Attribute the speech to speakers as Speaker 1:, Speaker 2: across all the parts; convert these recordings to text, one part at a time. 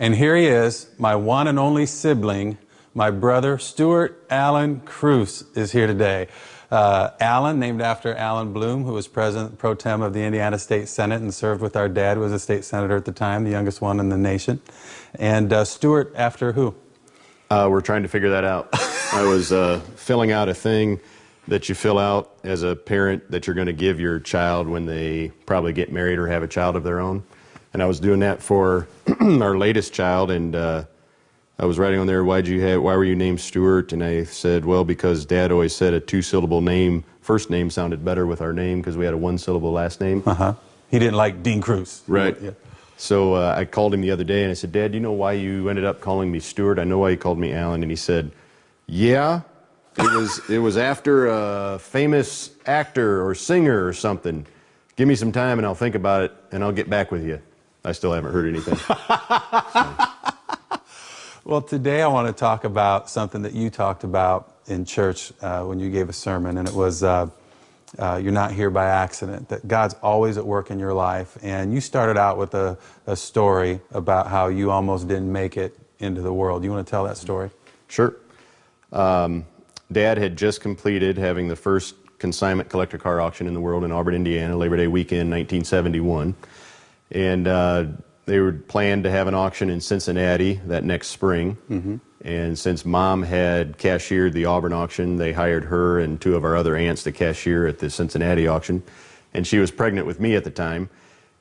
Speaker 1: And here he is, my one and only sibling, my brother, Stuart Allen Kruse, is here today. Allen, named after Allen Bloom, who was President Pro Tem of the Indiana State Senate and served with our dad, who was a state senator at the time, the youngest one in the nation. And Stuart, after who?
Speaker 2: We're trying to figure that out. I was filling out a thing that you fill out as a parent that you're going to give your child when they probably get married or have a child of their own. And I was doing that for our latest child, and I was writing on there, why were you named Stuart? And I said, well, because Dad always said a two-syllable name, first name sounded better with our name because we had a one-syllable last name.
Speaker 1: He didn't like Dean Kruse.
Speaker 2: Right.
Speaker 1: Yeah.
Speaker 2: So I called him the other day and I said, Dad, do you know why you ended up calling me Stuart? I know why you called me Allen. And he said, yeah, it was after a famous actor or singer or something. Give me some time and I'll think about it and I'll get back with you. I still haven't heard anything.
Speaker 1: Well, today I want to talk about something that you talked about in church when you gave a sermon, and it was you're not here by accident, that God's always at work in your life. And you started out with a story about how you almost didn't make it into the world. You want to tell that story?
Speaker 2: Sure. Dad had just completed having the first consignment collector car auction in the world in Auburn, Indiana, Labor Day weekend, 1971. And they were planned to have an auction in Cincinnati that next spring. And since Mom had cashiered the Auburn auction, they hired her and two of our other aunts to cashier at the Cincinnati auction. And she was pregnant with me at the time.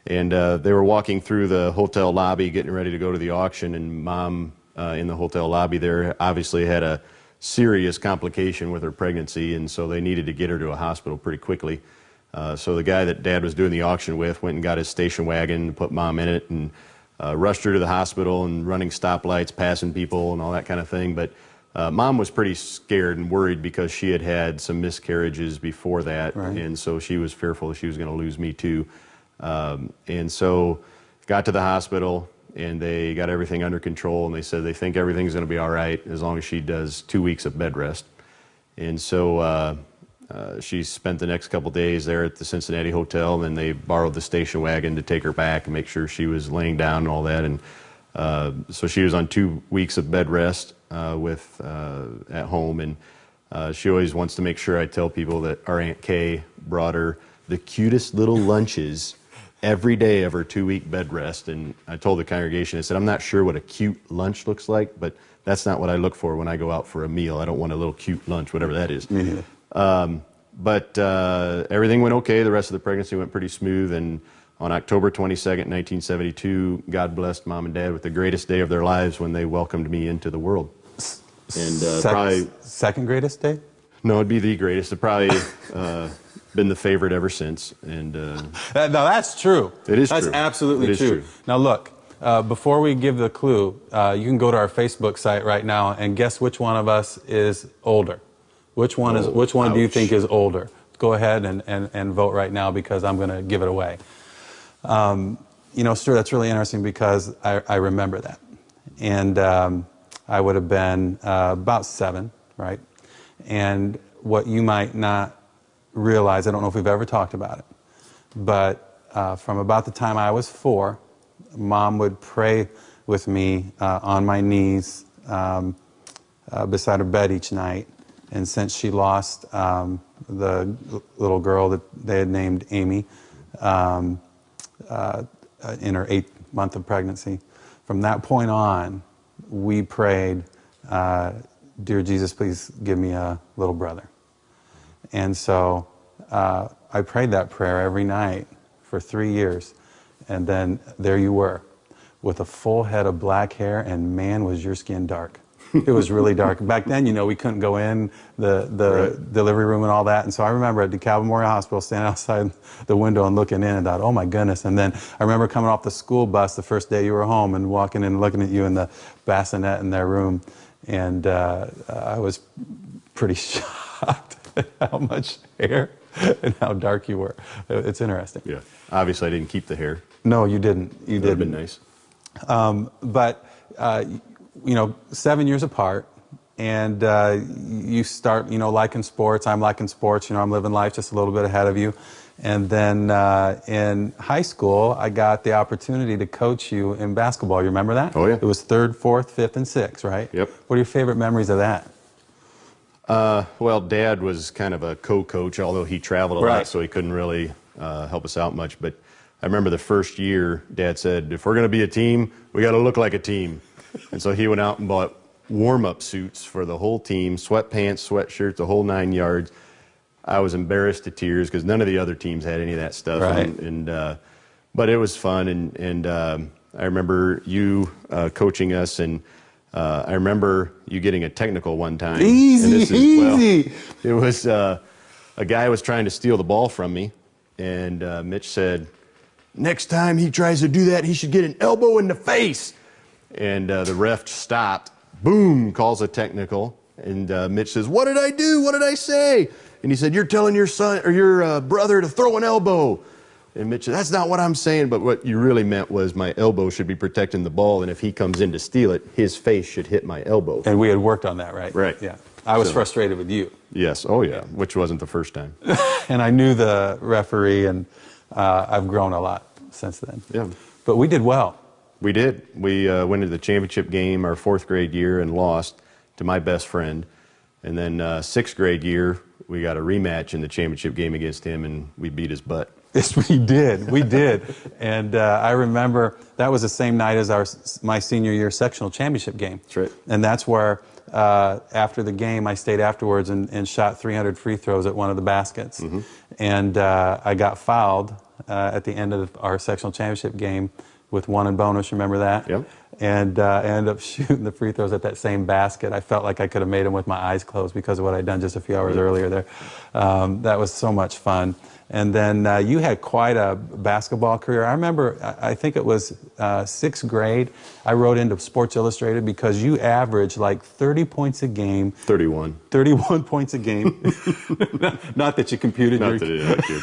Speaker 2: And they were walking through the hotel lobby getting ready to go to the auction, and Mom in the hotel lobby there obviously had a serious complication with her pregnancy, and so they needed to get her to a hospital pretty quickly. So the guy that Dad was doing the auction with went and got his station wagon, put Mom in it, and rushed her to the hospital and running stoplights, passing people and all that kind of thing. But Mom was pretty scared and worried because she had had some miscarriages before that, and so she was fearful that she was going to lose me too. And so got to the hospital, and they got everything under control, and they said they think everything's going to be all right as long as she does 2 weeks of bed rest. And so she spent the next couple days there at the Cincinnati hotel, and then they borrowed the station wagon to take her back and make sure she was laying down and all that. And so she was on 2 weeks of bed rest at home, and she always wants to make sure I tell people that our Aunt Kay brought her the cutest little lunches every day of her 2-week bed rest. And I told the congregation, I said, I'm not sure what a cute lunch looks like, but that's not what I look for when I go out for a meal. I don't want a little cute lunch, whatever that is.
Speaker 1: Me neither.
Speaker 2: But everything went okay. The rest of the pregnancy went pretty smooth. And on October 22nd, 1972, God blessed Mom and Dad with the greatest day of their lives when they welcomed me into the world. And probably
Speaker 1: second greatest day?
Speaker 2: No, it'd be the greatest. It probably been the favorite ever since. And
Speaker 1: no, that's true.
Speaker 2: It is true.
Speaker 1: That's absolutely true. Now look, before we give the clue, you can go to our Facebook site right now and guess which one of us is older. Which one do you think is older? Go ahead and vote right now, because I'm going to give it away. You know, Stuart, that's really interesting because I remember that. And I would have been about 7, right? And what you might not realize, I don't know if we've ever talked about it, but from about the time I was 4, Mom would pray with me on my knees beside her bed each night. And since she lost the little girl that they had named Amy in her 8th month of pregnancy, from that point on, we prayed, Dear Jesus, please give me a little brother. And so I prayed that prayer every night for 3 years. And then there you were, with a full head of black hair, and man, was your skin dark. It was really dark. Back then, you know, we couldn't go in the delivery room and all that. And so I remember at DeKalb Memorial Hospital standing outside the window and looking in and thought, oh my goodness. And then I remember coming off the school bus the first day you were home and walking in and looking at you in the bassinet in their room. And I was pretty shocked at how much hair and how dark you were. It's interesting.
Speaker 2: Yeah. Obviously, I didn't keep the hair.
Speaker 1: No, you didn't. You didn't.
Speaker 2: That would have been nice.
Speaker 1: But you know, 7 years apart, and you start, liking sports. I'm liking sports. I'm living life just a little bit ahead of you. And then in high school, I got the opportunity to coach you in basketball. You remember that?
Speaker 2: Oh, yeah.
Speaker 1: It was 3rd, 4th, 5th, and 6th, right?
Speaker 2: Yep.
Speaker 1: What are your favorite memories of that?
Speaker 2: Well, Dad was kind of a co-coach, although he traveled a lot, so he couldn't really help us out much. But I remember the first year, Dad said, if we're going to be a team, we got to look like a team. And so he went out and bought warm-up suits for the whole team, sweatpants, sweatshirts, the whole 9 yards. I was embarrassed to tears because none of the other teams had any of that stuff.
Speaker 1: Right.
Speaker 2: But it was fun, and I remember you coaching us, and I remember you getting a technical one time.
Speaker 1: Easy.
Speaker 2: It was a guy was trying to steal the ball from me, and Mitch said, next time he tries to do that, he should get an elbow in the face. And the ref stopped, boom, calls a technical, and Mitch says, what did I do? What did I say? And he said, you're telling your son or your brother to throw an elbow. And Mitch said, that's not what I'm saying, but what you really meant was my elbow should be protecting the ball, and if he comes in to steal it, his face should hit my elbow.
Speaker 1: And we had worked on that, right?
Speaker 2: Right.
Speaker 1: Yeah. I was frustrated with you.
Speaker 2: Yes. Oh, yeah. Which wasn't the first time.
Speaker 1: And I knew the referee, and I've grown a lot since then.
Speaker 2: Yeah.
Speaker 1: But we did well.
Speaker 2: We did. We went to the championship game our 4th grade year and lost to my best friend. And then 6th grade year, we got a rematch in the championship game against him, and we beat his butt.
Speaker 1: Yes, we did. We did. And I remember that was the same night as my senior year sectional championship game.
Speaker 2: That's right.
Speaker 1: And that's where, after the game, I stayed afterwards and shot 300 free throws at one of the baskets. Mm-hmm. And I got fouled at the end of our sectional championship game with 1 in bonus. Remember that?
Speaker 2: Yep.
Speaker 1: And I ended up shooting the free throws at that same basket. I felt like I could have made them with my eyes closed because of what I'd done just a few hours earlier there. That was so much fun. And then you had quite a basketball career. I remember, I think it was 6th grade, I wrote into Sports Illustrated because you averaged like 30 points a game.
Speaker 2: 31.
Speaker 1: 31 points a game. Not that you computed.
Speaker 2: Not that it did,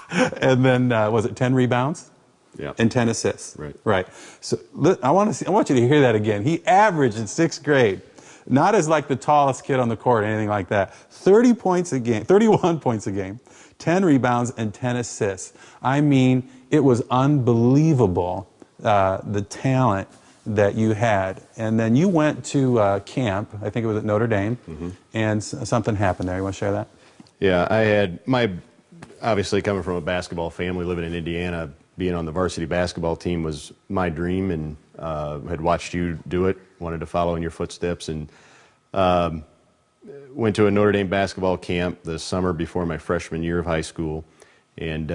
Speaker 2: but...
Speaker 1: And then, was it 10 rebounds?
Speaker 2: Yeah.
Speaker 1: And 10 assists.
Speaker 2: Right.
Speaker 1: Right. So I want you to hear that again. He averaged in 6th grade, not as like the tallest kid on the court or anything like that, 30 points a game, 31 points a game, 10 rebounds, and 10 assists. I mean, it was unbelievable, the talent that you had. And then you went to camp, I think it was at Notre Dame, mm-hmm. and something happened there. You want to share that?
Speaker 2: Yeah, I had obviously coming from a basketball family, living in Indiana, being on the varsity basketball team was my dream, and had watched you do it, wanted to follow in your footsteps, and went to a Notre Dame basketball camp the summer before my freshman year of high school, and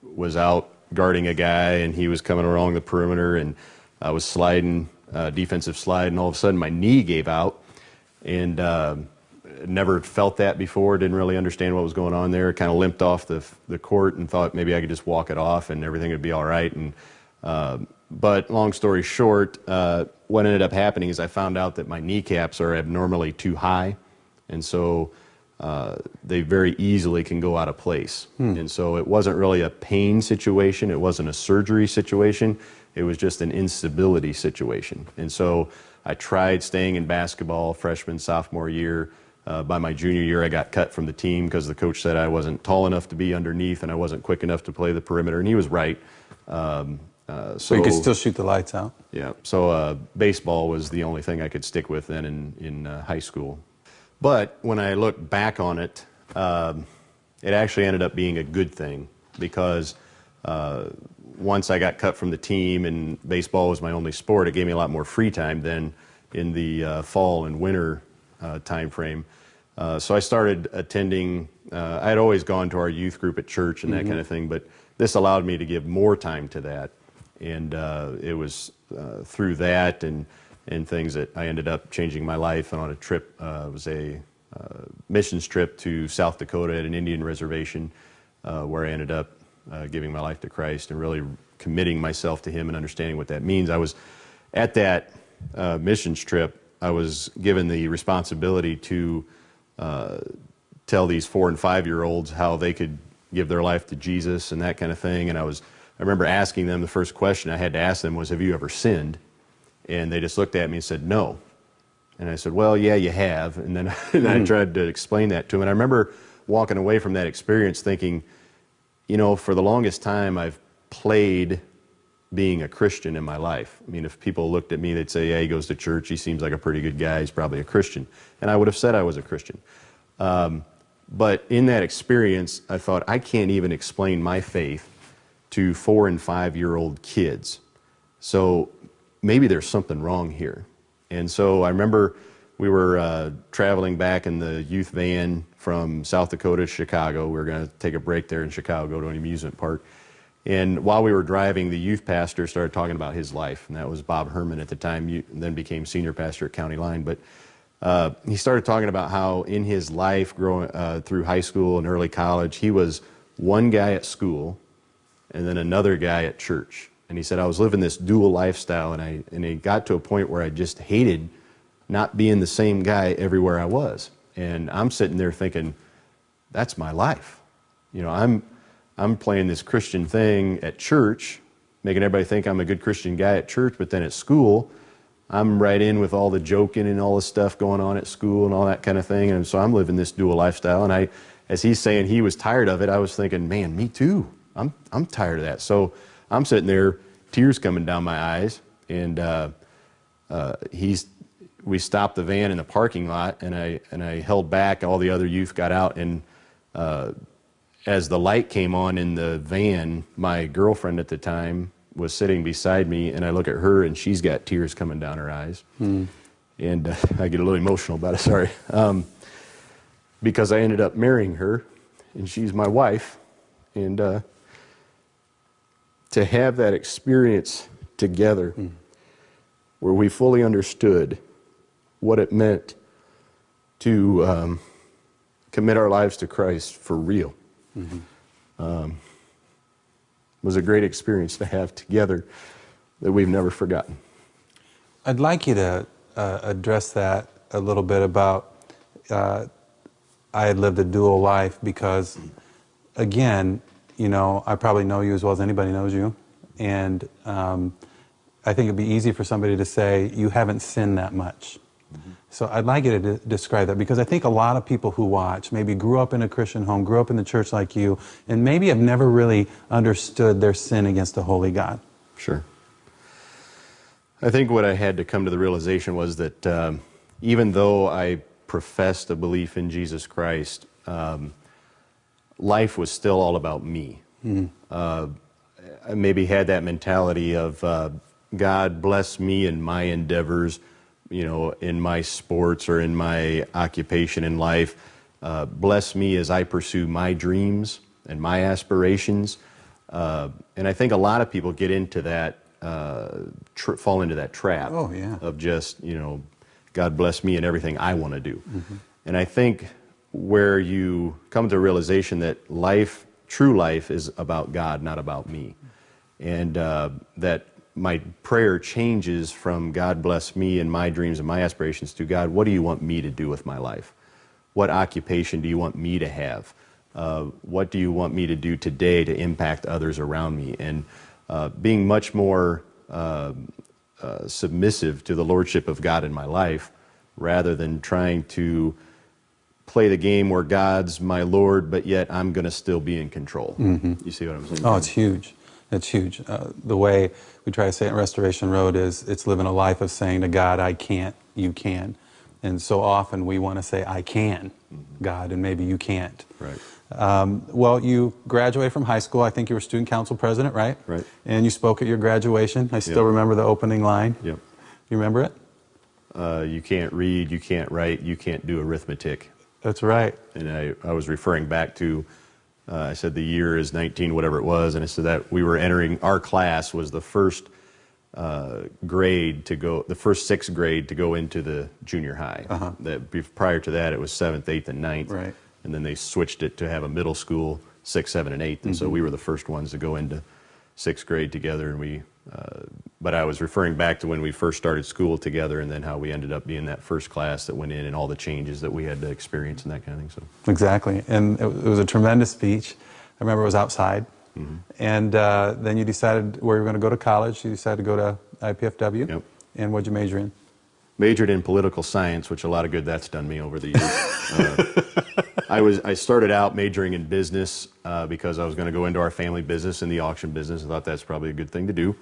Speaker 2: was out guarding a guy, and he was coming along the perimeter, and I was sliding, defensive slide, and all of a sudden my knee gave out, and never felt that before, didn't really understand what was going on there, kind of limped off the court and thought maybe I could just walk it off and everything would be all right. And but long story short, what ended up happening is I found out that my kneecaps are abnormally too high, and so they very easily can go out of place. And so it wasn't really a pain situation, it wasn't a surgery situation, it was just an instability situation. And so I tried staying in basketball freshman, sophomore year. By my junior year, I got cut from the team because the coach said I wasn't tall enough to be underneath and I wasn't quick enough to play the perimeter, and he was right.
Speaker 1: So you could still shoot the lights out?
Speaker 2: Yeah, so baseball was the only thing I could stick with then in high school. But when I look back on it, it actually ended up being a good thing because once I got cut from the team and baseball was my only sport, it gave me a lot more free time than in the fall and winter time frame. So I started attending, I had always gone to our youth group at church and that kind of thing, but this allowed me to give more time to that. And it was through that and things that I ended up changing my life. And on a trip, it was a missions trip to South Dakota at an Indian reservation where I ended up giving my life to Christ and really committing myself to Him and understanding what that means. I was at that missions trip, I was given the responsibility to tell these 4- and 5-year-olds how they could give their life to Jesus and that kind of thing. And I remember asking them, the first question I had to ask them was, have you ever sinned? And they just looked at me and said, no. And I said, well, yeah, you have. And then I tried to explain that to him. And I remember walking away from that experience thinking, you know, for the longest time I've played being a Christian in my life. I mean, if people looked at me, they'd say, yeah, he goes to church, he seems like a pretty good guy, he's probably a Christian. And I would have said I was a Christian. But in that experience, I thought, I can't even explain my faith to 4- and 5-year-old kids. So maybe there's something wrong here. And so I remember we were traveling back in the youth van from South Dakota to Chicago. We were going to take a break there in Chicago, go to an amusement park. And while we were driving, the youth pastor started talking about his life, and that was Bob Herman at the time, then became senior pastor at County Line. But he started talking about how in his life growing through high school and early college, he was one guy at school and then another guy at church. And he said, I was living this dual lifestyle, and it got to a point where I just hated not being the same guy everywhere I was. And I'm sitting there thinking, that's my life. You know, I'm playing this Christian thing at church, making everybody think I'm a good Christian guy at church, but then at school, I'm right in with all the joking and all the stuff going on at school and all that kind of thing. And so I'm living this dual lifestyle. And as he's saying he was tired of it, I was thinking, man, me too. I'm tired of that. So I'm sitting there, tears coming down my eyes, and we stopped the van in the parking lot, and I held back. All the other youth got out, and as the light came on in the van, my girlfriend at the time was sitting beside me, and I look at her, and she's got tears coming down her eyes. And I get a little emotional about it, sorry. Because I ended up marrying her, and she's my wife. And to have that experience together where we fully understood what it meant to commit our lives to Christ for real was a great experience to have together that we've never forgotten.
Speaker 1: I'd like you to address that a little bit about I had lived a dual life because, again, you know, I probably know you as well as anybody knows you, and I think it'd be easy for somebody to say, you haven't sinned that much. So I'd like you to describe that, because I think a lot of people who watch maybe grew up in a Christian home, grew up in the church like you, and maybe have never really understood their sin against a holy God.
Speaker 2: Sure. I think what I had to come to the realization was that even though I professed a belief in Jesus Christ, life was still all about me. I maybe had that mentality of God bless me in my endeavors, you know, in my sports or in my occupation in life. Bless me as I pursue my dreams and my aspirations. And I think a lot of people get into that, fall into that trap of just, you know, God bless me and everything I want to do. And I think where you come to a realization that life, true life, is about God, not about me. And that my prayer changes from God bless me and my dreams and my aspirations to God, what do you want me to do with my life? What occupation do you want me to have? What do you want me to do today to impact others around me? And being much more submissive to the lordship of God in my life, rather than trying to play the game where God's my Lord, but yet I'm going to still be in control. You see what I'm saying?
Speaker 1: Oh, it's huge. It's huge. The way we try to say it in Restoration Road is it's living a life of saying to God, I can't, you can. And so often we want to say, I can, God, and maybe you can't.
Speaker 2: Right.
Speaker 1: Well, you graduated from high school. I think you were student council president, right?
Speaker 2: Right.
Speaker 1: And you spoke at your graduation. I still remember the opening line.
Speaker 2: Yep.
Speaker 1: You remember it?
Speaker 2: You can't read, you can't write, you can't do arithmetic.
Speaker 1: That's right.
Speaker 2: And I was referring back to, I said the year is 19, whatever it was, and I said that we were entering, our class was the first grade to go, the first 6th grade to go into the junior high. Prior to that, it was 7th, 8th, and 9th.
Speaker 1: Right.
Speaker 2: And then they switched it to have a middle school, 6th, 7th, and 8th. And so we were the first ones to go into 6th grade together. And but I was referring back to when we first started school together, and then how we ended up being that first class that went in, and all the changes that we had to experience and that kind of thing. So
Speaker 1: exactly. And it was a tremendous speech. I remember it was outside. And then you decided where you were going to go to college. You decided to go to IPFW.
Speaker 2: Yep.
Speaker 1: And what'd you major in?
Speaker 2: Majored in political science, which a lot of good that's done me over the years. I started out majoring in business because I was going to go into our family business in the auction business. I thought that's probably a good thing to do.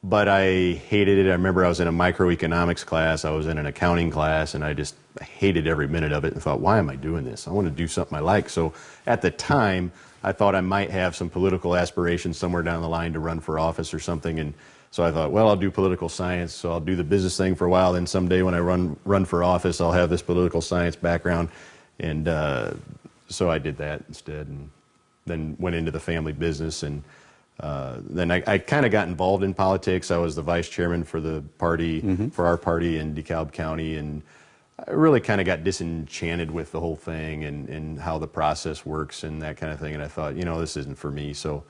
Speaker 2: But I hated it. I remember I was in a microeconomics class, I was in an accounting class, and I just hated every minute of it and thought, why am I doing this? I want to do something I like. So at the time, I thought I might have some political aspirations somewhere down the line to run for office or something. And so I thought, well, I'll do political science, so I'll do the business thing for a while, then someday when I run for office, I'll have this political science background. And so I did that instead, and then went into the family business. And then I kind of got involved in politics. I was the vice chairman for the party, for our party in DeKalb County, and I really kind of got disenchanted with the whole thing and how the process works and that kind of thing. And I thought, you know, this isn't for me, so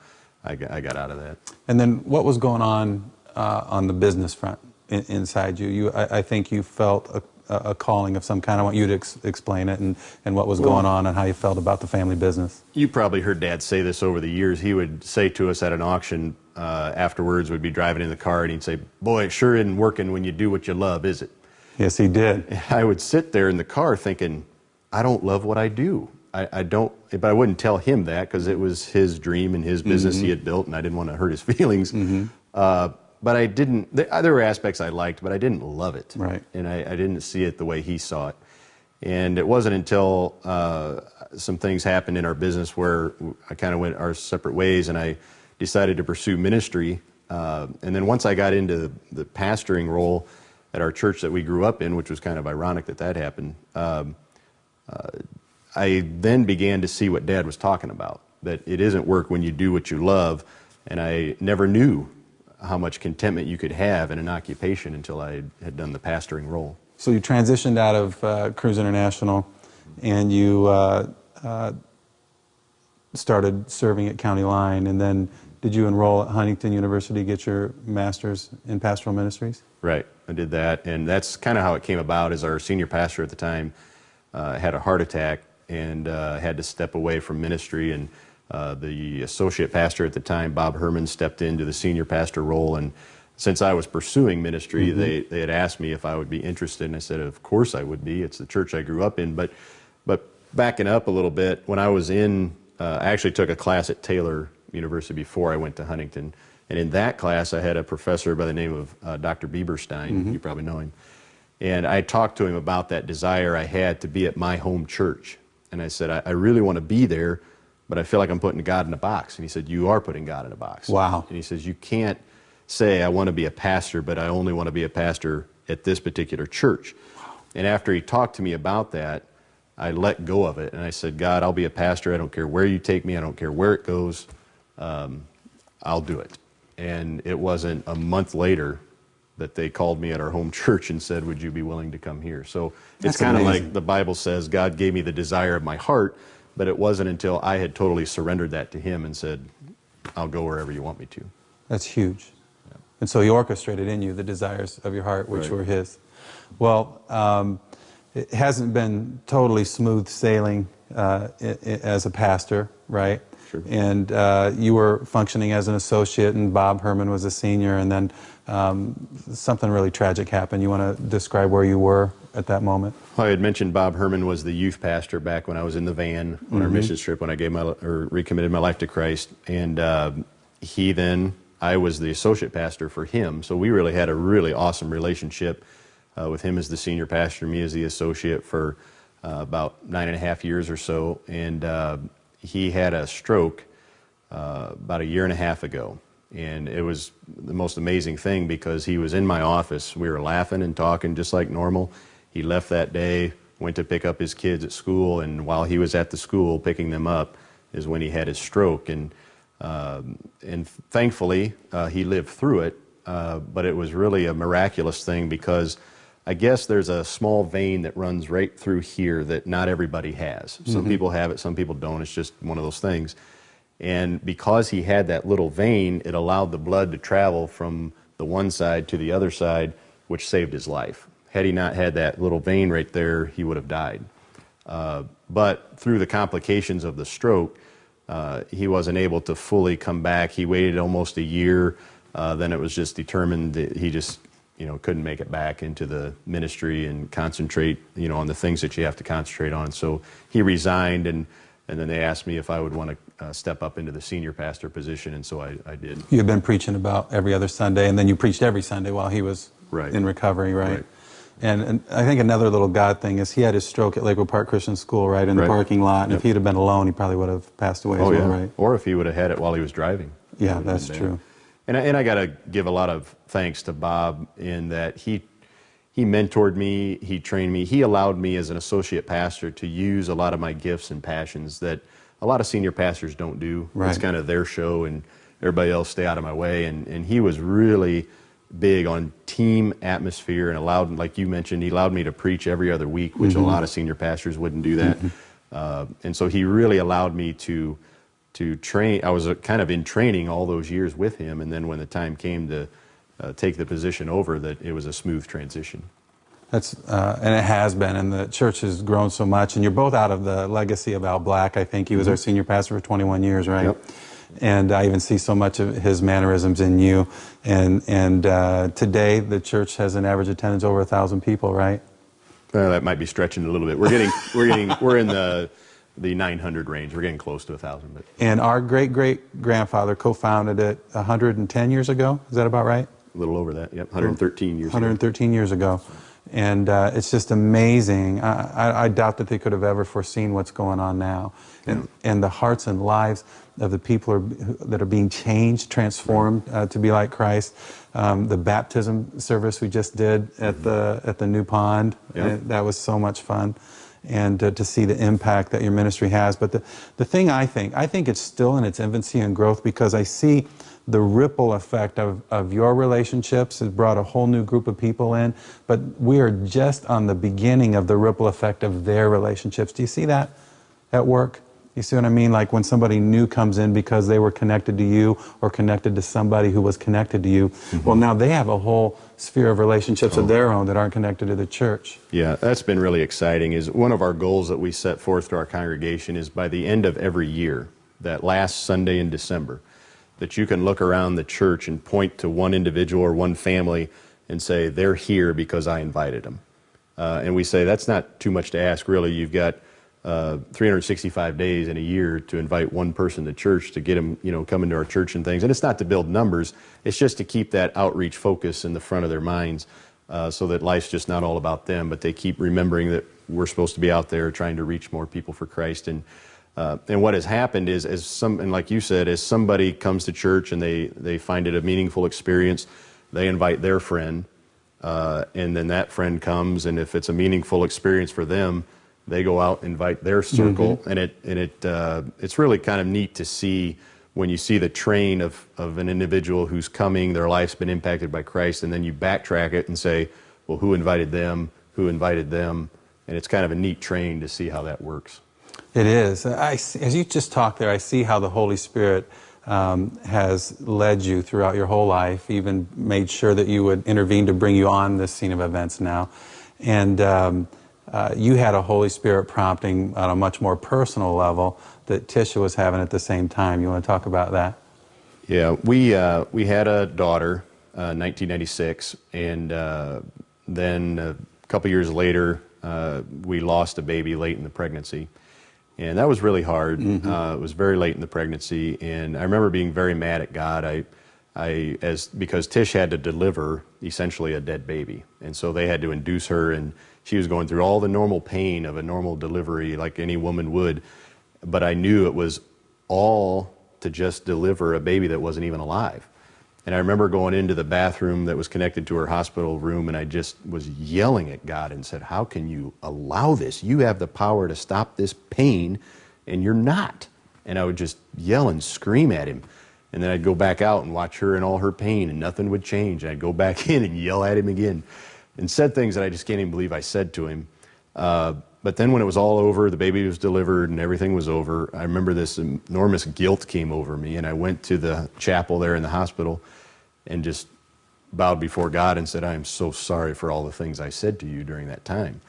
Speaker 2: I got out of that. And
Speaker 1: then what was going on the business front inside you? I think you felt a calling of some kind. I want you to explain it and what was going on and how you felt about the family business.
Speaker 2: You probably heard Dad say this over the years. He would say to us at an auction afterwards, we'd be driving in the car, and he'd say, boy, it sure isn't working when you do what you love, is it?
Speaker 1: Yes, he did.
Speaker 2: I would sit there in the car thinking, I don't love what I do. I don't, but I wouldn't tell him that because it was his dream and his business he had built, and I didn't want to hurt his feelings. But I didn't, there were aspects I liked, but I didn't love it.
Speaker 1: Right.
Speaker 2: And I didn't see it the way he saw it. And it wasn't until some things happened in our business where I kind of went our separate ways, and I decided to pursue ministry. And then once I got into the pastoring role at our church that we grew up in, which was kind of ironic that that happened, I then began to see what Dad was talking about, that it isn't work when you do what you love. And I never knew how much contentment you could have in an occupation until I had done the pastoring role.
Speaker 1: So you transitioned out of Kruse International, and you started serving at County Line, and then did you enroll at Huntington University to get your master's in pastoral ministries? Right,
Speaker 2: I did that, and that's kind of how it came about. As our senior pastor at the time had a heart attack and had to step away from ministry, and the associate pastor at the time, Bob Herman, stepped into the senior pastor role. And since I was pursuing ministry, they had asked me if I would be interested, and I said, of course I would be. It's the church I grew up in. But backing up a little bit, when I was I actually took a class at Taylor University before I went to Huntington. And in that class, I had a professor by the name of Dr. Bieberstein. You probably know him. And I talked to him about that desire I had to be at my home church. And I said, I really want to be there, but I feel like I'm putting God in a box. And he said, you are putting God in a box.
Speaker 1: Wow.
Speaker 2: And he says, you can't say I want to be a pastor, but I only want to be a pastor at this particular church. Wow. And after he talked to me about that, I let go of it. And I said, God, I'll be a pastor. I don't care where you take me. I don't care where it goes. I'll do it. And it wasn't a month later that they called me at our home church and said, would you be willing to come here? So it's kind of like the Bible says, God gave me the desire of my heart, but it wasn't until I had totally surrendered that to him and said, I'll go wherever you want me to.
Speaker 1: That's huge. Yeah. And so he orchestrated in you the desires of your heart, which were his. Well, it hasn't been totally smooth sailing as a pastor, right? Sure. And you were functioning as an associate, and Bob Herman was a senior, and then something really tragic happened. You want to describe where you were at that moment?
Speaker 2: Well, I had mentioned Bob Herman was the youth pastor back when I was in the van on our missions trip when I recommitted my life to Christ. And I was the associate pastor for him, so we really had a really awesome relationship with him as the senior pastor, me as the associate for about 9.5 years or so. And he had a stroke about 1.5 years ago. And it was the most amazing thing because he was in my office. We were laughing and talking just like normal. He left that day, went to pick up his kids at school, and while he was at the school picking them up is when he had his stroke. And thankfully, he lived through it, but it was really a miraculous thing because I guess there's a small vein that runs right through here that not everybody has. Some people have it, some people don't. It's just one of those things. And because he had that little vein, it allowed the blood to travel from the one side to the other side, which saved his life. Had he not had that little vein right there, he would have died. But through the complications of the stroke, he wasn't able to fully come back. He waited almost a year. Then it was just determined that couldn't make it back into the ministry and concentrate, on the things that you have to concentrate on. So he resigned, and then they asked me if I would want to step up into the senior pastor position, and so I did.
Speaker 1: You had been preaching about every other Sunday, and then you preached every Sunday while he was in recovery, right? And I think another little God thing is he had his stroke at Lakewood Park Christian School, right, in the parking lot, and if he'd have been alone, he probably would have passed away as well, right?
Speaker 2: Or if he would have had it while he was driving.
Speaker 1: Yeah, that's true.
Speaker 2: And I got to give a lot of thanks to Bob in that he mentored me, he trained me, he allowed me as an associate pastor to use a lot of my gifts and passions that a lot of senior pastors don't do. It's kind of their show and everybody else stay out of my way. And he was really big on team atmosphere and allowed, like you mentioned, he allowed me to preach every other week, which a lot of senior pastors wouldn't do that. And so he really allowed me to train. I was kind of in training all those years with him, and then when the time came to take the position over, that it was a smooth transition.
Speaker 1: That's and it has been, and the church has grown so much, and you're both out of the legacy of Al Black. I think he was our senior pastor for 21 years, right?
Speaker 2: Yep.
Speaker 1: And I even see so much of his mannerisms in you. And today the church has an average attendance over 1,000 people, right?
Speaker 2: That might be stretching a little bit. We're in the 900 range. We're getting close to 1,000. But.
Speaker 1: And our great-great-grandfather co-founded it 110 years ago. Is that about right?
Speaker 2: A little over that, yep. 113 years
Speaker 1: 113 years ago. And it's just amazing. I doubt that they could have ever foreseen what's going on now. And the hearts and lives of the people that are being changed, transformed to be like Christ. The baptism service we just did at the New Pond, that was so much fun. And to see the impact that your ministry has. But the thing I think it's still in its infancy and growth, because I see the ripple effect of your relationships has brought a whole new group of people in, but we are just on the beginning of the ripple effect of their relationships. Do you see that at work? You see what I mean? Like when somebody new comes in because they were connected to you or connected to somebody who was connected to you, well, now they have a whole sphere of relationships of their own that aren't connected to the church.
Speaker 2: Yeah, that's been really exciting. Is one of our goals that we set forth to our congregation is by the end of every year, that last Sunday in December, that you can look around the church and point to one individual or one family and say, they're here because I invited them. And we say, that's not too much to ask, really. You've got 365 days in a year to invite one person to church, to get them, come into our church and things. And it's not to build numbers. It's just to keep that outreach focus in the front of their minds so that life's just not all about them, but they keep remembering that we're supposed to be out there trying to reach more people for Christ. And what has happened is, and like you said, as somebody comes to church and they find it a meaningful experience, they invite their friend, and then that friend comes, and if it's a meaningful experience for them, they go out and invite their circle, and it's really kind of neat to see when you see the train of an individual who's coming, their life's been impacted by Christ, and then you backtrack it and say, well, who invited them, and it's kind of a neat train to see how that works.
Speaker 1: It is. As you just talked there, I see how the Holy Spirit has led you throughout your whole life, even made sure that you would intervene to bring you on this scene of events now. And you had a Holy Spirit prompting on a much more personal level that Tisha was having at the same time. You want to talk about that?
Speaker 2: Yeah, we had a daughter, 1996, and then a couple years later, we lost a baby late in the pregnancy. And that was really hard. It was very late in the pregnancy, and I remember being very mad at God. Because Tish had to deliver essentially a dead baby, and so they had to induce her, and she was going through all the normal pain of a normal delivery like any woman would. But I knew it was all to just deliver a baby that wasn't even alive. And I remember going into the bathroom that was connected to her hospital room, and I just was yelling at God and said, how can you allow this? You have the power to stop this pain, and you're not. And I would just yell and scream at him. And then I'd go back out and watch her in all her pain, and nothing would change. And I'd go back in and yell at him again, and said things that I just can't even believe I said to him. But then when it was all over, the baby was delivered and everything was over, I remember this enormous guilt came over me, and I went to the chapel there in the hospital and just bowed before God and said, I am so sorry for all the things I said to you during that time.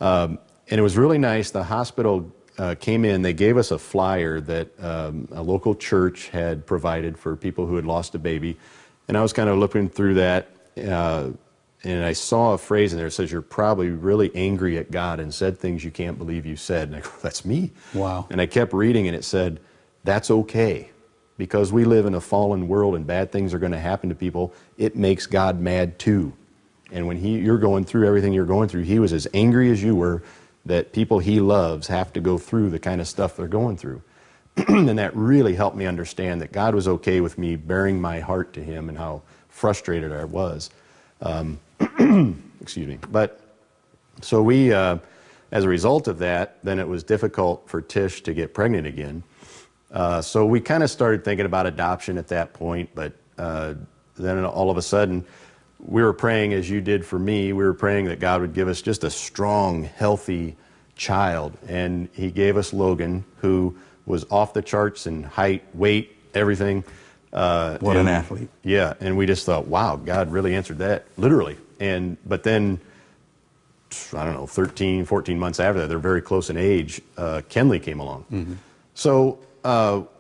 Speaker 2: And it was really nice. The hospital came in, they gave us a flyer that a local church had provided for people who had lost a baby. And I was kind of looking through that, and I saw a phrase in there that says, you're probably really angry at God and said things you can't believe you said. And I go, that's me.
Speaker 1: Wow.
Speaker 2: And I kept reading, and it said, that's okay. Because we live in a fallen world and bad things are going to happen to people, it makes God mad too. And when you're going through everything you're going through, he was as angry as you were that people he loves have to go through the kind of stuff they're going through. And that really helped me understand that God was okay with me bearing my heart to him and how frustrated I was. Excuse me. But so we, as a result of that, then it was difficult for Tish to get pregnant again. So we kind of started thinking about adoption at that point, but then all of a sudden, we were praying, as you did for me, we were praying that God would give us just a strong, healthy child. And he gave us Logan, who was off the charts in height, weight, everything.
Speaker 1: What an athlete.
Speaker 2: Yeah, and we just thought, wow, God really answered that, literally. But then, I don't know, 13, 14 months after that, they're very close in age, Kenley came along. Mm-hmm. So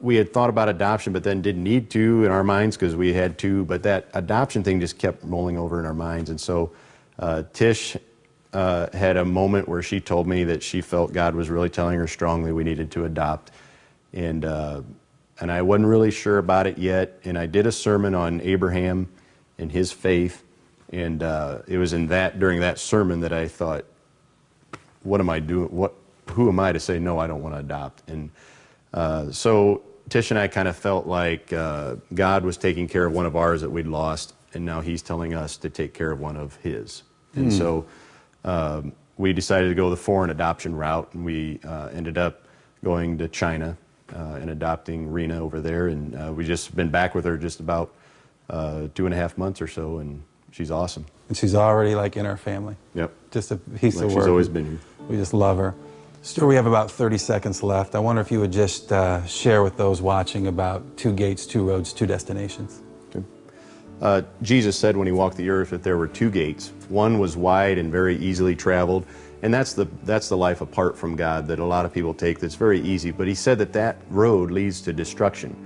Speaker 2: we had thought about adoption, but then didn't need to in our minds because we had to, but that adoption thing just kept rolling over in our minds. And so Tish had a moment where she told me that she felt God was really telling her strongly we needed to adopt. And I wasn't really sure about it yet. And I did a sermon on Abraham and his faith. And it was during that sermon that I thought, what am I doing? Who am I to say, no, I don't want to adopt? And so Tish and I kind of felt like God was taking care of one of ours that we'd lost, and now he's telling us to take care of one of his. And so we decided to go the foreign adoption route, and we ended up going to China and adopting Rena over there. And we just been back with her just about 2.5 months or so, and she's awesome.
Speaker 1: And she's already like in our family.
Speaker 2: Yep.
Speaker 1: Just a piece of work.
Speaker 2: She's always been here.
Speaker 1: We just love her. Stuart, we have about 30 seconds left. I wonder if you would just share with those watching about 2 gates, 2 roads, 2 destinations.
Speaker 2: Okay. Jesus said when he walked the earth that there were 2 gates. One was wide and very easily traveled, and that's the life apart from God that a lot of people take that's very easy. But he said that road leads to destruction.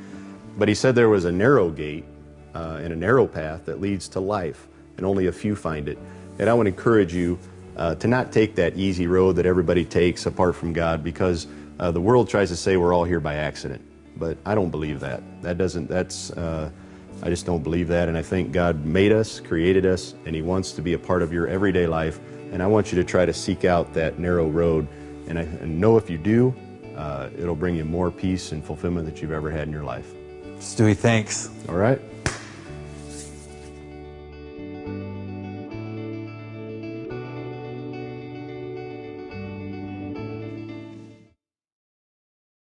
Speaker 2: But he said there was a narrow gate and a narrow path that leads to life, and only a few find it. And I would encourage you to not take that easy road that everybody takes apart from God, because the world tries to say we're all here by accident. But I don't believe that. I just don't believe that, and I think God made us, created us, and he wants to be a part of your everyday life, and I want you to try to seek out that narrow road, and know if you do, it'll bring you more peace and fulfillment that you've ever had in your life.
Speaker 1: Stewie, thanks.
Speaker 2: All right.